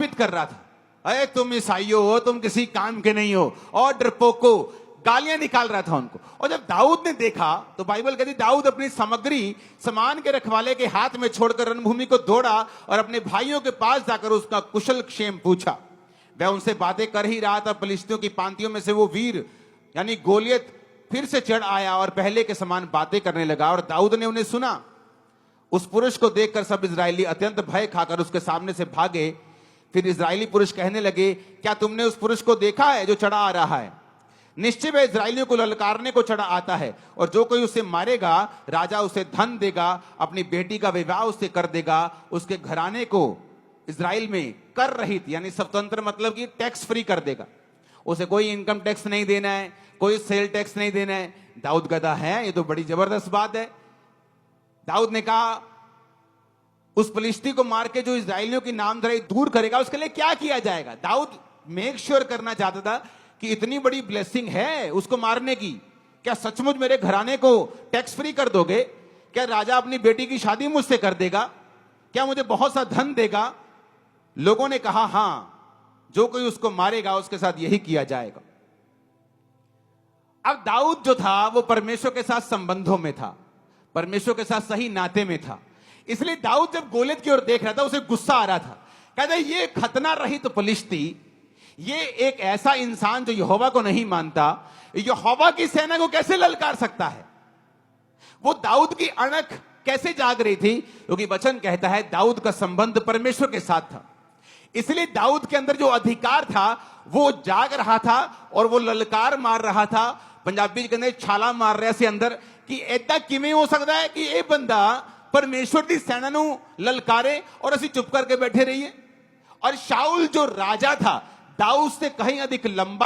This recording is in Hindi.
स्थापित कर रहा था। अरे तुम ईसाइयों हो, तुम किसी काम के नहीं हो, और डरपोको, गालियां निकाल रहा था उनको। और जब दाऊद ने देखा तो बाइबल कहती दाऊद अपनी सामग्री सामान के रखवाले के हाथ में छोड़कर रणभूमि को दौड़ा और अपने भाइयों के पास जाकर उसका कुशल क्षेम पूछा। वह उनसे बातें कर ही रहा था, फिलिस्तियों की पांतियों में से वो वीर यानी गोलियत फिर से चढ़ आया और पहले के समान बातें करने लगा, और दाऊद ने उन्हें सुना। उस पुरुष को देखकर सब इजरायली अत्यंत भय खाकर उसके सामने से भागे। फिर इजरायली पुरुष कहने लगे, क्या तुमने उस पुरुष को देखा है जो चढ़ा आ रहा है? निश्चय वह इजरायलियों को ललकारने को चढ़ा आता है, और जो कोई उसे मारेगा राजा उसे धन देगा, अपनी बेटी का विवाह उससे कर देगा, उसके घराने को इजराइल में कर रहित यानी स्वतंत्र मतलब कि टैक्स फ्री कर देगा। उसे कोई इनकम टैक्स नहीं देना है, कोई सेल टैक्स नहीं देना है। दाऊद गधा है, ये तो बड़ी जबरदस्त बात है। दाऊद ने कहा, उस फिलिस्ती को मार के जो इजरायलियों की नामधराई दूर करेगा उसके लिए क्या किया जाएगा? दाऊद मेक श्योर करना चाहता था कि इतनी बड़ी ब्लेसिंग है उसको मारने की, क्या सचमुच मेरे घराने को टैक्स फ्री कर दोगे? क्या राजा अपनी बेटी की शादी मुझसे कर देगा? क्या मुझे बहुत सा धन देगा? लोगों ने कहा, हां, जो कोई उसको मारेगा उसके साथ यही किया जाएगा। अब दाऊद जो था वो परमेश्वर के साथ संबंधों में था, परमेश्वर के साथ सही नाते में था। इसलिए दाऊद जब गोलियत की ओर देख रहा था उसे गुस्सा आ रहा था। कहता है, ये खतना रहित फिलिस्ती, ये एक ऐसा इंसान जो यहोवा को नहीं मानता, यहोवा की सेना को कैसे ललकार सकता है? वो दाऊद की अणख कैसे जाग रही थी? क्योंकि वचन कहता है दाऊद का संबंध परमेश्वर के साथ था। इसलिए दाऊद के अंदर जो अधिकार था वो जाग रहा था और वो ललकार मार रहा था। पंजाबी के अंदर छाला मार रहा से अंदर कि ऐसा किमें हो सकता है कि ये बंदा परमेश्वर की सेना नू ललकारे और असी चुप करके बैठे रहिए। और शाऊल जो राजा था दाऊद से कहीं अधिक लंबा